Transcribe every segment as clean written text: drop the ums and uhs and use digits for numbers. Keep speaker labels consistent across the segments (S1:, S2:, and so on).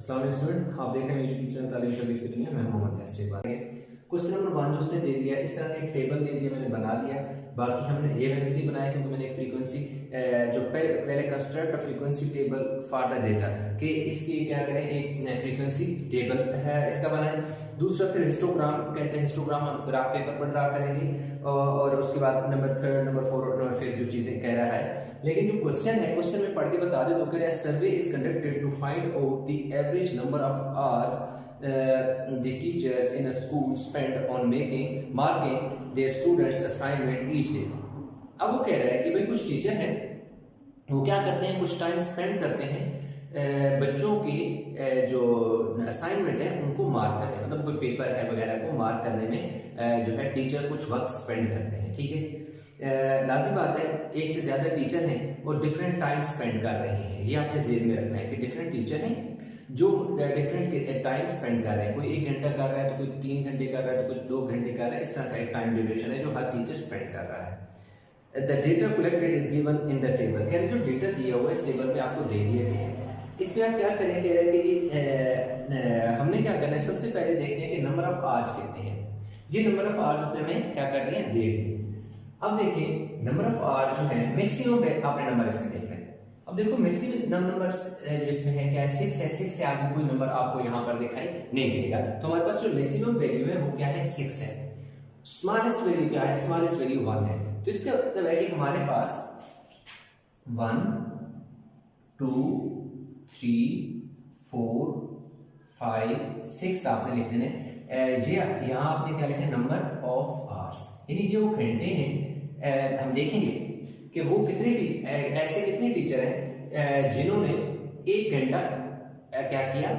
S1: अस्सलाम वालेकुम स्टूडेंट, आप देख रहे हैं मेरी यूट्यूब चैनल तालीम तरबियत की दुनिया। मैं मोहम्मद यासर बात है। क्वेश्चन नंबर 1 जो उसने दे दिया, इस तरह का एक टेबल दे दिया, मैंने बना दिया। बाकी हमने ये मैंने इसलिए बनाया क्योंकि मैंने एक फ्रीक्वेंसी जो पहले construct frequency table for the data कि इसकी क्या करें, एक फ्रीक्वेंसी टेबल है इसका बनाएं। दूसरा फिर हिस्टोग्राम कहते हैं, हिस्टोग्राम हम ग्राफ पेपर पर ड्रा करेंगे और उसके बाद नंबर 3 नंबर 4 और नंबर 5 जो चीजें कह रहा है। लेकिन जो क्वेश्चन है, क्वेश्चन में पढ़ के बता दे तो कह रहा है survey is conducted to find out the average number of hours the teachers in a school spend on marking their students assignment each day। अब वो कह रहा है कि भाई कुछ टीचर हैं वो क्या करते हैं, कुछ टाइम स्पेंड करते हैं बच्चों के जो असाइनमेंट है उनको मार्क करने में, मतलब कोई पेपर है वगैरह को मार्क करने में जो है टीचर कुछ वक्त स्पेंड करते हैं। ठीक है, लाजिम बात है एक से ज्यादा टीचर हैं और डिफरेंट टाइम स्पेंड कर रहे हैं। ये आपने जेल में रखना है कि डिफरेंट टीचर हैं जो डिफरेंट टाइम स्पेंड कर रहे हैं। कोई 1 घंटा कर रहा है तो कोई 3 घंटे कर रहा है तो कोई 2 घंटे कर रहा है। इस तरह का एक टाइम ड्यूरेशन है जो हर टीचर स्पेंड कर रहा है। The data collected is given in the table. कह रहे जो डेटा दिया हुआ है इस टेबल में आपको दे दिए गए हैं। इसमें आप क्या करें, कह रहे कि हमने क्या करना है, सबसे पहले देखते हैं कि नंबर ऑफ आवर्स कितने हैं। ये नंबर ऑफ आवर्स उसने हमें क्या कर दिए, दे दिए। अब देखिए नंबर ऑफ आवर्स जो है मैक्सिमम है, आपने नंबर इसमें देख रहे हैं। अब देखो मैक्सिमम नंबर जो इसमें है क्या है, 6 है। 6 से आगे कोई नंबर आपको यहाँ पर दिखाई नहीं देगा, तो हमारे पास जो मैक्सिमम वैल्यू है वो क्या है, 6 है। स्मॉलेस्ट वैल्यू क्या है, स्मॉलेस्ट वैल्यू 1 है। तो इसका मतलब है कि हमारे पास 1 2 3 4 5 6 आपने लिख देने। ये यहाँ आपने क्या लिखना है, नंबर ऑफ आवर्स, यानी ये वो घंटे हैं। हम देखेंगे कि वो ऐसे कितने टीचर हैं जिन्होंने 1 घंटा क्या किया,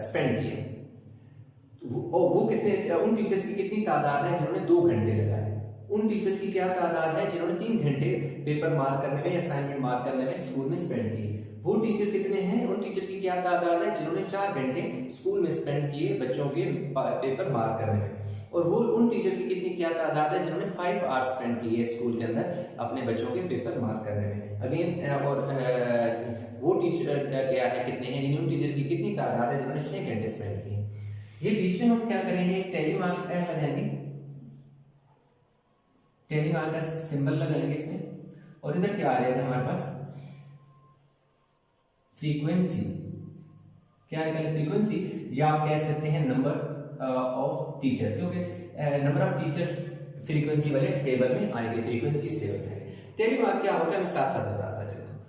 S1: स्पेंड किया। वो कितने, उन टीचर्स की कितनी तादाद है जिन्होंने 2 घंटे लगाए। उन टीचर्स की क्या तादाद है जिन्होंने 3 घंटे पेपर मार्क करने में, असाइनमेंट मार्क करने में स्कूल में स्पेंड किए। वो टीचर कितने हैं, उन टीचर की क्या तादाद है जिन्होंने 4 घंटे स्कूल में स्पेंड किए बच्चों के पेपर मार्क करने में। और वो उन टीचर की कितनी क्या तादाद है जिन्होंने 5 आवर्स स्पेंड किए स्कूल के अंदर अपने बच्चों के पेपर मार्क करने में। अगेन और वो टीचर क्या है, कितने हैं, उन टीचर की कितनी तादाद है जिन्होंने 6 घंटे स्पेंड किए। ये बीच में हम क्या करेंगे, एक टेली मार्क लगाएंगे, टेली मार्क का सिंबल लगाएंगे इसमें। और इधर क्या आ जाएगा हमारे पास, फ्रीक्वेंसी। क्या निकले, फ्रीक्वेंसी, या आप कह सकते हैं नंबर ऑफ टीचर, क्योंकि नंबर ऑफ टीचर्स फ्रीक्वेंसी वाले टेबल में आएंगे, फ्रीक्वेंसी टेबल में आएंगे। टेली मार्क क्या होता है मैं साथ साथ बताता चलता हूं।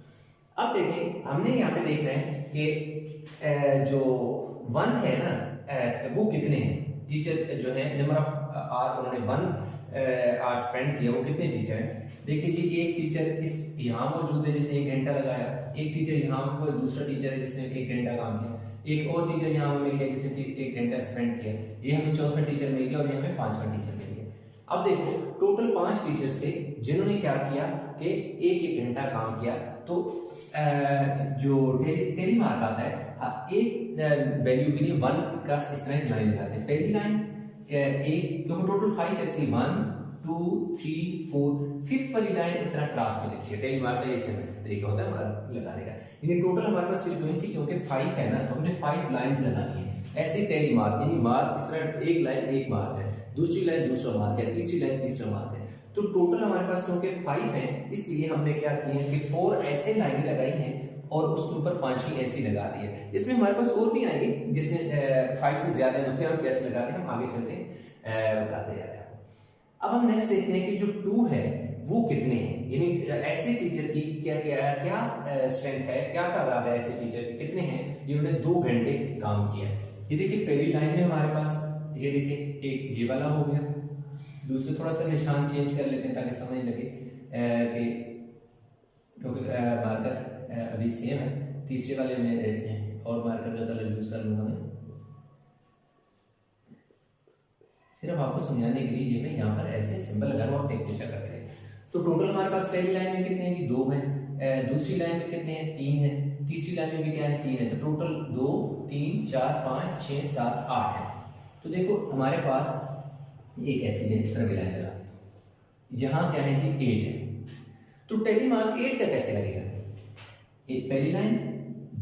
S1: अब देखें हमने यहाँ पे देख रहे हैं कि जो 1 है ना, वो कितने हैं टीचर जो है, नंबर ऑफ आवर उन्होंने 1 आवर स्पेंड किया, वो कितने टीचर हैं। देखिए ये एक टीचर इस यहाँ मौजूद है जिसने 1 घंटा लगाया, एक टीचर यहाँ कोई दूसरा टीचर है जिसने 1 घंटा काम किया, एक और टीचर यहाँ मिल गया जिसने 1 घंटा स्पेंड किया, ये हमें चौथा टीचर मिल गया और ये हमें 5वां टीचर मिल गया। अब देखो टोटल 5 टीचर्स थे जिन्होंने क्या किया कि 1-1 घंटा काम किया। तो जो टेली मार्क आता है, एक वैल्यू के लिए 1 का इस तरह लाइन लगाते हैं। पहली लाइन एक, क्योंकि टोटल 5 है इसलिए 1 2 3 4, 5th वाली लाइन इस तरह क्रॉस में लिखी है। टेली मार्क का ये तरीका होता है हमारा लगाने का। यानी टोटल हमारे पास फ्रीक्वेंसी क्योंकि 5 है ना, तो हमने 5 लाइंस लगानी है। ऐसे टेली मार्क, यानी मार्क इस तरह एक लाइन एक मार्क है, दूसरी लाइन दूसरा मार्क है, तीसरी लाइन तीसरा मार्क है। तो टोटल हमारे पास क्योंकि 5 है इसलिए हमने क्या किया कि 4 ऐसे लाइनें लगाई हैं और उसके ऊपर 5वीं ऐसी लगा दी है। इसमें हमारे पास और भी आएंगे जिसमें 5 से ज्यादा है, तो फिर हम कैसे लगाते हैं, हम आगे चलते हैं बताते जाते हैं। अब हम नेक्स्ट देखते हैं कि जो 2 है वो कितने हैं, यानी ऐसे टीचर की क्या क्या क्या स्ट्रेंथ है, क्या तादाद है ऐसे टीचर की, कितने हैं जिन्होंने 2 घंटे काम किया। ये देखिए पहली लाइन में हमारे पास, ये देखिए एक ये वाला हो गया, दूसरे थोड़ा सा निशान चेंज कर लेते हैं ताकि समझ लगे कि क्योंकि मार्कर अभी सेम है। तीसरे वाले में और मार्कर का कलर यूज कर लूंगा मैं, सिर्फ आपको समझाने के लिए ये मैं यहाँ पर ऐसे सिंबल लगा रहा हूँ, टेक पीछा करते रहे। तो टोटल हमारे पास पहली लाइन में कितने हैं कि 2 हैं, दूसरी लाइन में कितने हैं 3 हैं, तीसरी लाइन में भी क्या है 3 है। तो टोटल 2 3 4 5 6 7 8 है। तो देखो हमारे पास एक ऐसी इस तरह की लाइन लगा, जहां क्या है कि 8 है। तो टेली मार्क 8 का कैसे लगेगा, एक पहली लाइन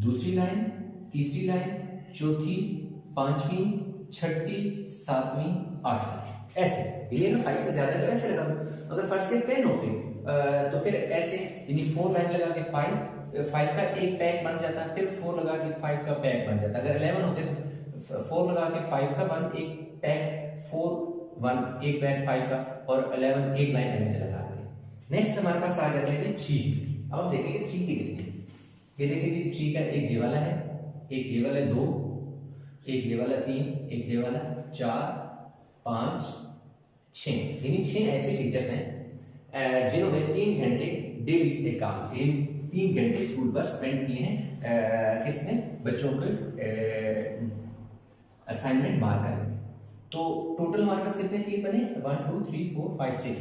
S1: दूसरी लाइन तीसरी लाइन, चौथी, पांचवी, छठी, सातवीं, आठवीं, ऐसे। ये ना 5 से ज्यादा है तो ऐसे लगा दो। अगर फर्स्ट के 10 होते तो फिर ऐसे, यानी 4 लाइन लगा के 5 का एक पैक बन जाता, फिर 4 लगा के 5 का पैक बन जाता। अगर 11 होते तो 4 लगा के 5 का बन एक पैक, 4 1 एक पैक 5 का, और 11 एक लाइन अलग लगा देते। नेक्स्ट हमारे पास आ जाता है 3। अब हम देखेंगे 3 की कितनी। ये देखिए 3 का एक ये वाला है, एक ये वाला 2, एक ये वाला 3, एक ये वाला 4, 5, 6। यानी 6 ऐसे टीचर्स हैं जिन्होंने 3 घंटे डेली काम किए, 3 घंटे स्कूल पर स्पेंड किए हैं किसने, बच्चों के असाइनमेंट मार्क करने में। तो टोटल हमारे पास कितने 3 बने, 1 2 3 4 5 6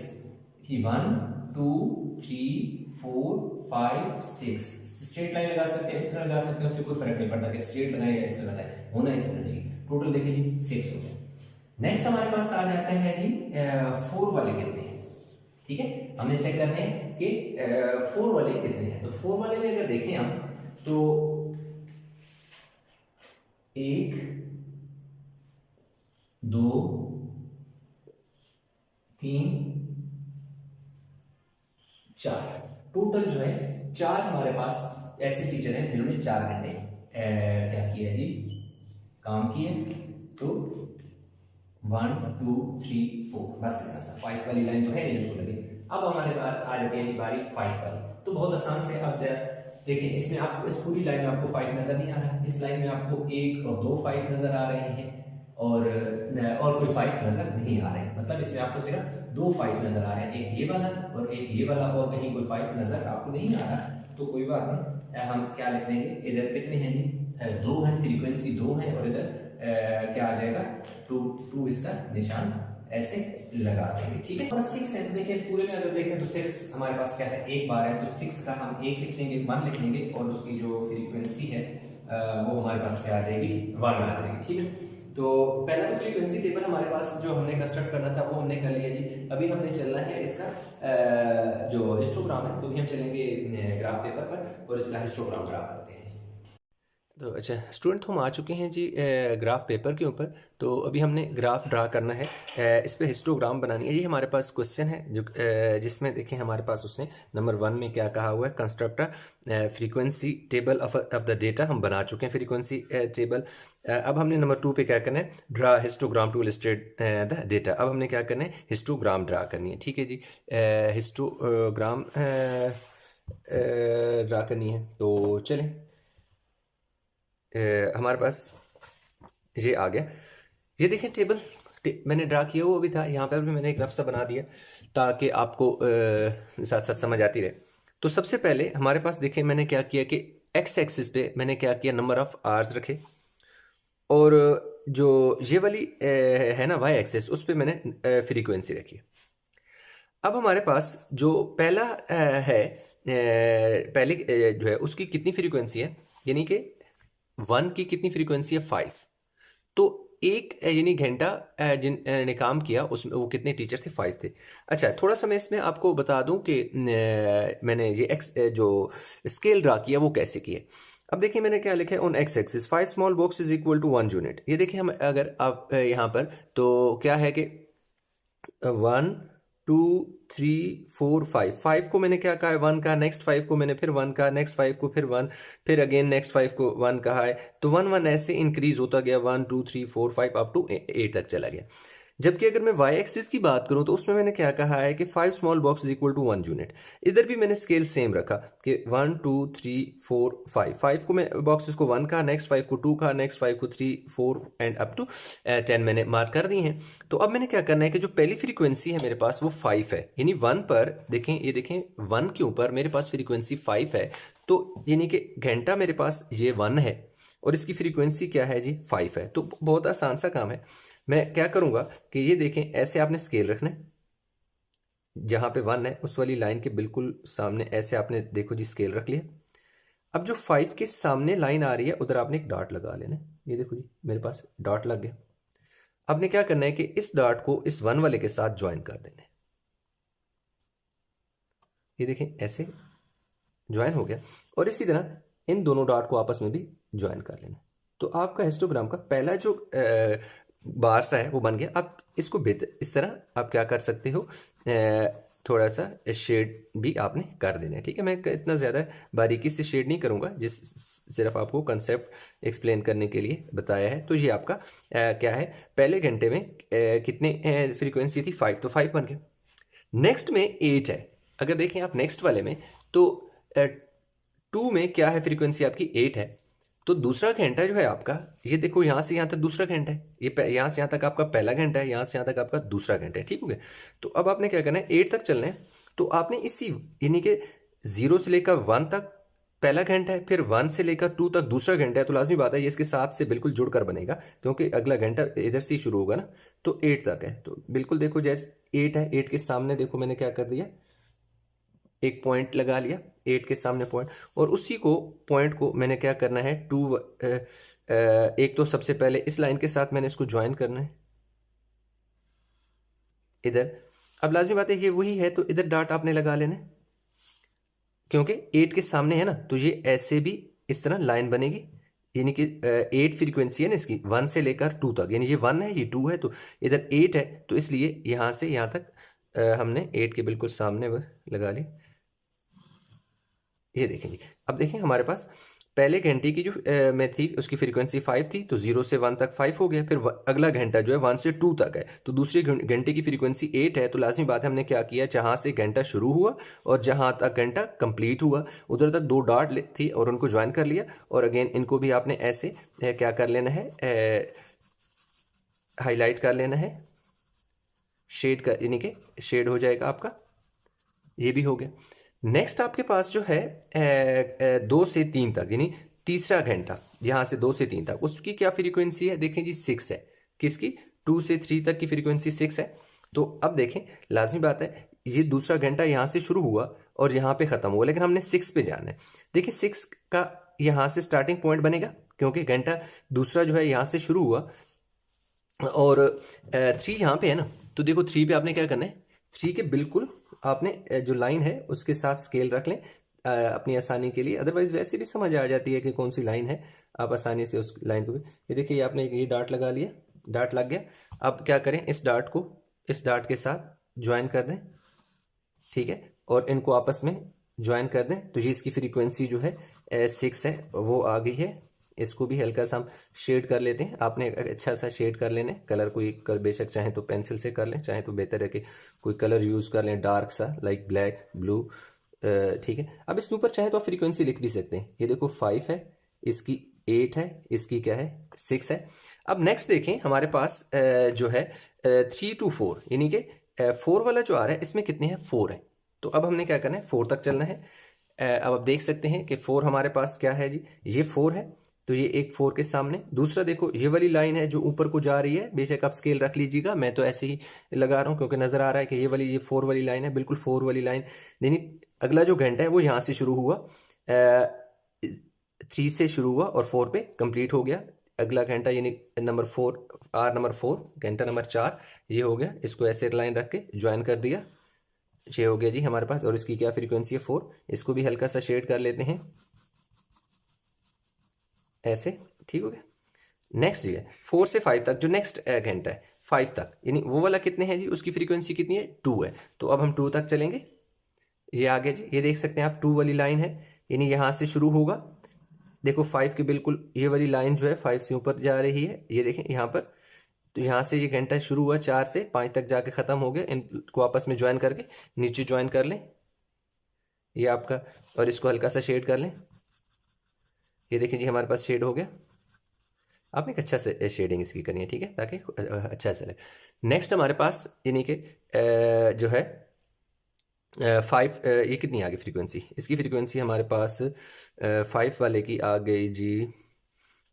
S1: कि 1 2 3 4 5 6। स्ट्रेट लाइन लगा सकते हैं, इस तरह लगा सकते हैं, उससे कोई फर्क नहीं पड़ता कि स्ट्रेट लगाए या इस तरह लगाए, होना इस तरह नहीं। टोटल देखिए जी 6 हो गया। नेक्स्ट हमारे पास आ जाता है जी 4 वाले कितने हैं। ठीक है, हमें चेक करने हैं कि 4 वाले कितने हैं। तो 4 वाले में अगर देखें हम तो 1 2 3 4, टोटल जो है 4 हमारे पास ऐसे टीचर हैं जिन्होंने 4 घंटे क्या किया जी, काम किए। तो 1 2 3 4, बस इतना सा। 5 वाली लाइन तो है नहीं उसको लगे। अब हमारे पास आ जाती है बारी 5 वाली। तो बहुत आसान से आप देखिए, इसमें आपको इस पूरी लाइन में आपको 5 नजर नहीं आ रहा है, इस लाइन में आपको 1 और 2 5 नजर आ रहे हैं, और कोई 5 नजर नहीं आ रहे हैं। मतलब इसमें आपको सिर्फ 2 5 नजर आ रहे हैं, एक ये वाला और एक ये वाला, और कहीं कोई 5 नजर आपको नहीं आ रहा। तो कोई बात नहीं, हम क्या लिख लेंगे, इधर कितने हैं जी, 2 हैं, फ्रीक्वेंसी 2 है, और इधर क्या आ जाएगा 2 इसका निशान ऐसे लगा देंगे। ठीक है, बस 6 है। देखिए इस पूरे में अगर देखें तो 6 हमारे पास क्या है, एक बार है, तो 6 का हम 1 लिख लेंगे, 1 लिख लेंगे, और उसकी जो फ्रीक्वेंसी है वो हमारे पास क्या आ जाएगी, 1 आ जाएगी। ठीक है, तो पहला तो फ्रीक्वेंसी टेबल हमारे पास जो हमने कंस्ट्रक्ट करना था वो हमने कर लिया जी। अभी हमने चलना है इसका जो हिस्टोग्राम है, तो भी हम चलेंगे ग्राफ पेपर पर और इसका हिस्टोग्राम ड्रा करते हैं। तो अच्छा स्टूडेंट, हम आ चुके हैं जी ग्राफ पेपर के ऊपर। तो अभी हमने ग्राफ ड्रा करना है, इस पे हिस्टोग्राम बनानी है। ये हमारे पास क्वेश्चन है जो जिसमें देखें हमारे पास उसने नंबर 1 में क्या कहा हुआ है, construct frequency table of the data. हम बना चुके हैं फ्रीक्वेंसी टेबल। अब हमने नंबर 2 पे क्या करना है, draw histogram to illustrate the data. अब हमने क्या करना है, हिस्टोग्राम ड्रा करनी है। ठीक है जी, हिस्टोग्राम ड्रा करनी है। तो चलें, हमारे पास ये आ गया। ये देखें टेबल मैंने ड्रा किया वो भी था, यहाँ पर भी मैंने एक रफ सा बना दिया ताकि आपको साथ साथ समझ आती रहे। तो सबसे पहले हमारे पास देखें मैंने क्या किया कि एक्स एक्सिस पे मैंने क्या किया, नंबर ऑफ आवर्स रखे, और जो ये वाली है ना वाई एक्सिस, उस पर मैंने फ्रीक्वेंसी रखी। अब हमारे पास जो पहला है पहले जो है उसकी कितनी फ्रीक्वेंसी है, यानी कि 1 की कितनी फ्रीक्वेंसी है 5। तो एक यानी घंटा जिन काम किया उसमें वो कितने टीचर थे, 5 थे। अच्छा थोड़ा सा मैं इसमें आपको बता दूं कि मैंने ये एक्स जो स्केल ड्रा किया वो कैसे किया। अब देखिए मैंने क्या लिखा है, on x axis 5 small box is equal to 1 unit. ये देखिए हम अगर आप यहाँ पर तो क्या है कि 1 2 3 4 5 को मैंने क्या कहा है 1 का, नेक्स्ट 5 को मैंने फिर 1 का, नेक्स्ट 5 को फिर 1, फिर अगेन नेक्स्ट 5 को 1 कहा है। तो 1 1 ऐसे इंक्रीज होता गया, 1 2 3 4 5 अप टू 8 तक चला गया। जबकि अगर मैं वाई एक्सिस की बात करूं तो उसमें मैंने क्या कहा है कि 5 small box is equal to 1 unit. इधर भी मैंने स्केल सेम रखा कि 1 2 3 4 5 को मैं बॉक्सेस को 1 का, नेक्स्ट 5 को 2 का, नेक्स्ट 5 को 3 4 एंड अप टू 10 मैंने मार्क कर दी हैं। तो अब मैंने क्या करना है कि जो पहली फ्रीक्वेंसी है मेरे पास वो 5 है, यानी 1 पर देखें, ये देखें 1 के ऊपर मेरे पास फ्रीक्वेंसी 5 है। तो यानी कि घंटा मेरे पास ये 1 है और इसकी फ्रीक्वेंसी क्या है जी 5 है। तो बहुत आसान सा काम है। मैं क्या करूंगा कि ये देखें ऐसे आपने स्केल रखना है, जहां पे 1 है उस वाली लाइन के बिल्कुल सामने ऐसे आपने देखो जी स्केल रख लिया। अब जो 5 के सामने लाइन आ रही है उधर आपने एक डॉट लगा लेना है। ये देखो जी मेरे पास डॉट लग गया। आपने क्या करना है कि इस डॉट को इस 1 वाले के साथ ज्वाइन कर देना है। ये देखें ऐसे ज्वाइन हो गया, और इसी तरह इन दोनों डॉट को आपस में भी ज्वाइन कर लेना है। तो आपका हिस्टोग्राम का पहला जो बार सा है वो बन गया। आप इसको बेहतर इस तरह आप क्या कर सकते हो, थोड़ा सा शेड भी आपने कर देना है, ठीक है। मैं इतना ज़्यादा बारीकी से शेड नहीं करूँगा, जिस सिर्फ आपको कंसेप्ट एक्सप्लेन करने के लिए बताया है। तो ये आपका क्या है, पहले घंटे में कितने फ्रीक्वेंसी थी 5, तो 5 बन गया। नेक्स्ट में 8 है। अगर देखें आप नेक्स्ट वाले में तो 2 में क्या है, फ्रीक्वेंसी आपकी 8 है। तो दूसरा घंटा जो है आपका, ये देखो यहाँ से यहाँ तक दूसरा घंटा है, ये यहाँ से यहाँ तक आपका पहला घंटा है, यहाँ से यहाँ तक आपका दूसरा घंटा है, ठीक हो गया। तो अब आपने क्या करना है, 8 तक चलना है। तो आपने इसी यानी कि 0 से लेकर 1 तक पहला घंटा है, फिर 1 से लेकर 2 तक दूसरा घंटा है। तो लाजमी बात है ये इसके साथ से बिल्कुल जुड़कर बनेगा, क्योंकि अगला घंटा इधर से ही शुरू होगा ना। तो 8 तक है, तो बिल्कुल देखो जैसे 8 है, 8 के सामने देखो मैंने क्या कर दिया, एक पॉइंट लगा लिया 8 के सामने पॉइंट, और उसी को पॉइंट को मैंने क्या करना है, एक तो सबसे पहले इस लाइन के साथ मैंने इसको ज्वाइन करना है इधर। अब लाजिमी बात है ये वही है, तो इधर डॉट आपने लगा लेना है, क्योंकि 8 के सामने है ना, तो ये ऐसे भी इस तरह लाइन बनेगी। यानी कि 8 फ्रीक्वेंसी है ना इसकी, 1 से लेकर 2 तक, यानी ये 1 है, ये 2 है, तो इधर 8 है, तो इसलिए यहां से यहां तक हमने 8 के बिल्कुल सामने वह लगा ली। ये देखेंगे, अब देखें हमारे पास पहले घंटे की जो में थी उसकी फ्रीक्वेंसी 5 थी, तो 0 से 1 तक 5 हो गया। फिर अगला घंटा जो है 1 से 2 तक है, तो दूसरे घंटे की फ्रीक्वेंसी 8 है। तो लाजमी बात है हमने क्या किया, जहां से घंटा शुरू हुआ और जहां तक घंटा कंप्लीट हुआ उधर तक 2 डॉट थी और उनको ज्वाइन कर लिया। और अगेन इनको भी आपने ऐसे क्या कर लेना है, हाईलाइट कर लेना है, शेड कर, यानी कि शेड हो जाएगा आपका, ये भी हो गया। नेक्स्ट आपके पास जो है 2 से 3 तक, यानी तीसरा घंटा, यहां से 2 से 3 तक, उसकी क्या फ्रीक्वेंसी है, देखें जी 6 है। किसकी, 2 से 3 तक की फ्रीक्वेंसी 6 है। तो अब देखें लाजमी बात है, ये दूसरा घंटा यहां से शुरू हुआ और यहां पे खत्म हुआ, लेकिन हमने 6 पे जाना है। देखिए 6 का यहां से स्टार्टिंग पॉइंट बनेगा, क्योंकि घंटा दूसरा जो है यहां से शुरू हुआ और 3 यहाँ पे है ना। तो देखो 3 पे आपने क्या करना है, 3 के बिल्कुल आपने जो लाइन है उसके साथ स्केल रख लें अपनी आसानी के लिए। अदरवाइज वैसे भी समझ आ जाती है कि कौन सी लाइन है, आप आसानी से उस लाइन को भी, ये देखिए आपने ये डॉट लगा लिया, डॉट लग गया। अब क्या करें, इस डॉट को इस डॉट के साथ ज्वाइन कर दें, ठीक है, और इनको आपस में ज्वाइन कर दें। तो ये इसकी फ्रीक्वेंसी जो है 6 है, वो आ गई है। इसको भी हल्का सा हम शेड कर लेते हैं। आपने अच्छा सा शेड कर लेने, कलर कोई कर, बेशक चाहे तो पेंसिल से कर लें, चाहे तो बेहतर है कि कोई कलर यूज़ कर लें डार्क सा, लाइक ब्लैक, ब्लू, ठीक है। अब इसके ऊपर चाहे तो आप फ्रीक्वेंसी लिख भी सकते हैं। ये देखो 5 है, इसकी 8 है, इसकी क्या है 6 है। अब नेक्स्ट देखें हमारे पास जो है 3 to 4, यानी कि 4 वाला जो आ रहा है इसमें कितने हैं, 4 है। तो अब हमने क्या करना है, 4 तक चलना है। अब आप देख सकते हैं कि 4 हमारे पास क्या है जी, ये 4 है, तो ये एक 4 के सामने। दूसरा देखो ये वाली लाइन है जो ऊपर को जा रही है, बेशक आप स्केल रख लीजिएगा, मैं तो ऐसे ही लगा रहा हूँ क्योंकि नजर आ रहा है कि ये 4 वाली लाइन है, बिल्कुल 4 वाली लाइन। यानी अगला जो घंटा है वो यहाँ से शुरू हुआ, 3 से शुरू हुआ और 4 पे कंप्लीट हो गया। अगला घंटा यानी नंबर 4, आर नंबर 4, घंटा नंबर 4 ये हो गया। इसको ऐसे लाइन रख के ज्वाइन कर दिया, ये हो गया जी हमारे पास। और इसकी क्या फ्रीक्वेंसी है 4, इसको भी हल्का सा शेड कर लेते हैं ऐसे, ठीक हो गया। नेक्स्ट ये 4 से 5 तक जो नेक्स्ट घंटा है 5 तक, यानी वो वाला कितने हैं जी, उसकी फ्रीक्वेंसी कितनी है 2 है। तो अब हम 2 तक चलेंगे, ये आगे जी, ये देख सकते हैं आप 2 वाली लाइन है, यानी यहां से शुरू होगा। देखो 5 के बिल्कुल ये वाली लाइन जो है 5 से ऊपर जा रही है, ये देखें यहाँ पर। तो यहाँ से ये घंटा शुरू हुआ 4 से 5 तक जाके खत्म हो गया। इनको आपस में ज्वाइन करके नीचे ज्वाइन कर लें, ये आपका, और इसको हल्का सा शेड कर लें। ये देखिए जी हमारे पास शेड हो गया। आपने एक अच्छा से शेडिंग इसकी करनी है, ठीक है, ताकि अच्छा से लगे। नेक्स्ट हमारे पास यानी कि जो है 5, ये कितनी आ गई फ्रीक्वेंसी, इसकी फ्रीक्वेंसी हमारे पास 5 वाले की आ गई जी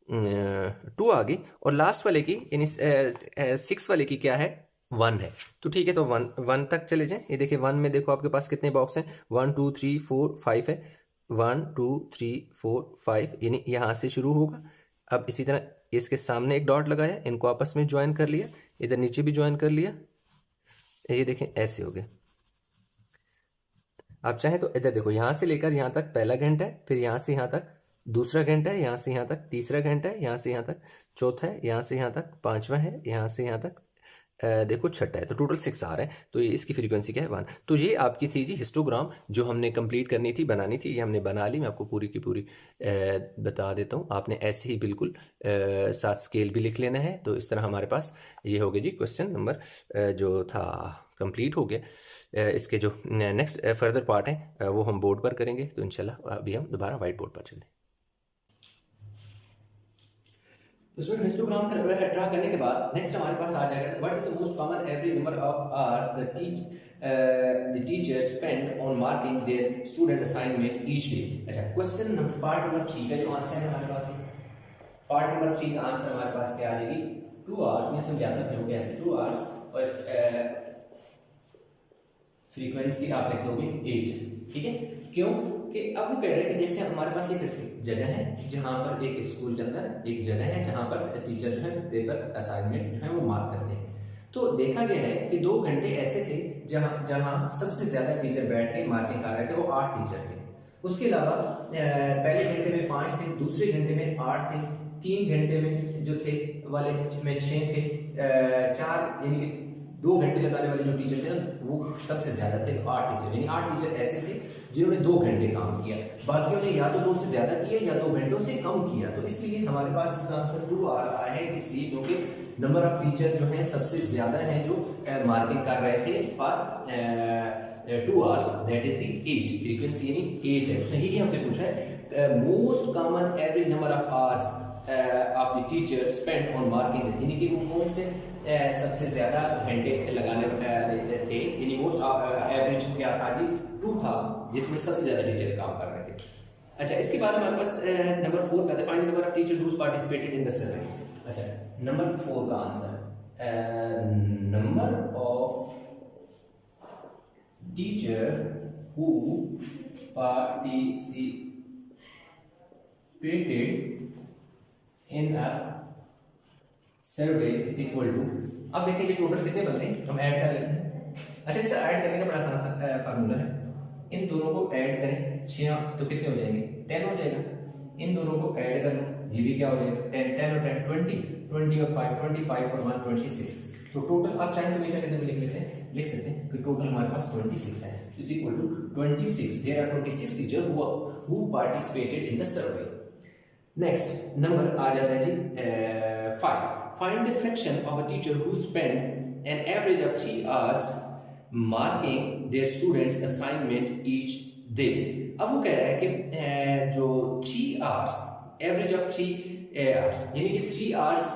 S1: 2 आ गई, और लास्ट वाले की यानी 6 वाले की क्या है 1 है। तो ठीक है, तो 1 तक चले जाएं। ये देखिए 1 में देखो आपके पास कितने बॉक्स हैं, 1 2 3 4 5 है, 1 2 3 4 5, यानी यहाँ से शुरू होगा। अब इसी तरह इसके सामने एक डॉट लगाया, इनको आपस में ज्वाइन कर लिया, इधर नीचे भी ज्वाइन कर लिया, ये देखें ऐसे हो गया। आप चाहें तो इधर देखो, यहां से लेकर यहां तक पहला घंटा है, फिर यहां से यहां तक दूसरा घंटा है यहाँ से यहाँ तक, तीसरा घंटा है यहाँ से यहाँ तक, चौथा है यहाँ से यहाँ तक, पांचवा है यहाँ से यहाँ तक, देखो छठा है। तो टोटल 6 आ रहे हैं। तो ये इसकी फ्रीक्वेंसी क्या है 1। तो ये आपकी थी जी हिस्टोग्राम जो हमने कंप्लीट करनी थी, बनानी थी, ये हमने बना ली। मैं आपको पूरी की पूरी बता देता हूँ। आपने ऐसे ही बिल्कुल साथ स्केल भी लिख लेना है। तो इस तरह हमारे पास ये हो गया जी क्वेश्चन नंबर जो था कंप्लीट हो गया। इसके जो नेक्स्ट फर्दर पार्ट है वो हम बोर्ड पर करेंगे। तो इंशाल्लाह अभी हम दोबारा वाइट बोर्ड पर चलते हैं। तो स्टूडेंट हिस्टोग्राम ड्रा करने के बाद नेक्स्ट हमारे पास आ जाएगा what is the most common every number of hours the teacher spend on marking their student assignment each day. अच्छा, क्वेश्चन नंबर पार्ट नंबर 3 का जो आंसर है हमारे पास पार्ट नंबर 3 का आंसर हमारे पास क्या आ जाएगी 2 आवर्स। मैं समझाता भी हूँ कैसे 2 आवर्स और फ्रीक्वेंसी आप लिख दोगे 8। ठीक है, क्यों कि अब वो कह रहे हैं कि जैसे हमारे पास एक जगह है जहाँ पर एक स्कूल के अंदर एक जगह है जहाँ पर टीचर जो है पेपर असाइनमेंट जो है वो मार्क करते हैं। तो देखा गया है कि 2 घंटे ऐसे थे जहाँ सबसे ज्यादा टीचर बैठ के मार्किंग कर रहे थे, वो 8 टीचर थे। उसके अलावा पहले घंटे में 5 थे, दूसरे घंटे में 8 थे, 3 घंटे में जो थे वाले में 6 थे, 4 यानी कि 2 घंटे लगाने वाले जो टीचर थे ना वो सबसे ज्यादा थे, तो 8 टीचर। यानी 8 टीचर ऐसे थे जिन्होंने 2 घंटे काम किया, बाकियों ने या तो 2 से ज्यादा किया या 2 घंटों से कम किया। तो इसलिए हमारे पास इसका आंसर 2 आ रहा है, इसलिए क्योंकि नंबर ऑफ टीचर जो है सबसे ज्यादा है जो मार्किंग कर रहे थे for 2 hours, that is the 8। Frequency यानी 8 है। उसने यही हमसे पूछा है most common every number of hours of the teacher spend on marking, यानी कि वो कौन से सबसे ज्यादा घंटे लगाने थे, यानी मोस्ट एवरेज क्या था जी 2 था जिसमें सबसे ज्यादा टीचर काम कर रहे थे। अच्छा, इसके बाद हमारे पास नंबर 4 का था find number of teacher who participated in the survey. अच्छा, नंबर 4 का answer number of teacher who participated in a survey is equal to, अब देखिए ये टोटल कितने बनते हैं, हम ऐड कर लेते हैं। अच्छा, इसका ऐड करने का बड़ा आसान फार्मूला है, इन दोनों को ऐड करें 6 तो कितने हो जाएंगे 10 हो जाएगा। इन दोनों को ऐड कर लो, ये भी क्या हो जाएगा 10 10 और 10 20 20 और 5 25 और 1 26। तो टोटल आप चाहें तो हमेशा कितने में लिख सकते हैं कि टोटल हमारे पास 26 है, is equal to 26। There are 26 teacher who participated in the survey. Next number आ जाता है जी 5। Find the fraction of a teacher who spent an average of 3 hours marking their students' assignment each day। अब वो कह रहा है कि जो 3 hours average of 3 hours यानी कि 3 hours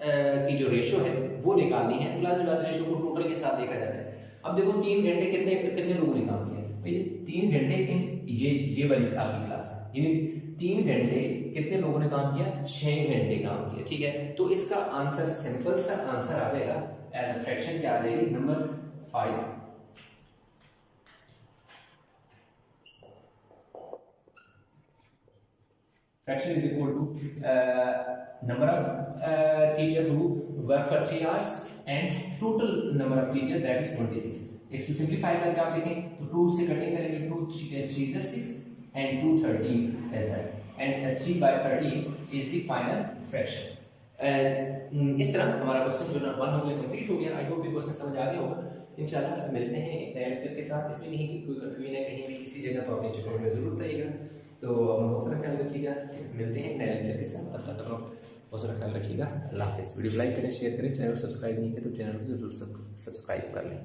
S1: की जो रेशो है वो निकालनी है। तो रेशो को टोटल के साथ देखा जाता है। अब देखो 3 घंटे कितने लोगों ने काम किया, भाई 3 घंटे ये वाली आपकी क्लास है, यानी 3 घंटे कितने लोगों ने काम किया 6 घंटे काम किया। ठीक है, तो इसका आंसर सिंपल सा आंसर आ जाएगा एज अ फ्रैक्शन क्या आ जाएगी number 5। Fraction is equal to number of teacher who work for 3 hours and total number of teacher that is 26। इसको सिंपलीफाई करके आप लिखें तो 2 से कटिंग करेंगे, 2 3 से 6 and 2 13 as that, and 3 by 13 is the final fraction। इस तरह हमारा क्वेश्चन जो नंबर 1 हो गया कंप्लीट हो गया। आई होप ये क्वेश्चन समझ आ गया होगा। इंशाल्लाह मिलते हैं एक नए लेक्चर के साथ। इसमें नहीं कि कोई कंफ्यूजन है कहीं भी किसी जगह तो अपने चैनल में जरूर बताइएगा। तो अपना बहुत सारा ख्याल रखिएगा, मिलते हैं नए लेक्चर के साथ। तब तक अपना बहुत सारा ख्याल रखिएगा। अल्लाह हाफिज़। वीडियो लाइक करें, शेयर करें, चैनल सब्सक्राइब नहीं किया तो चैनल को जरूर सब्सक्राइब कर लें।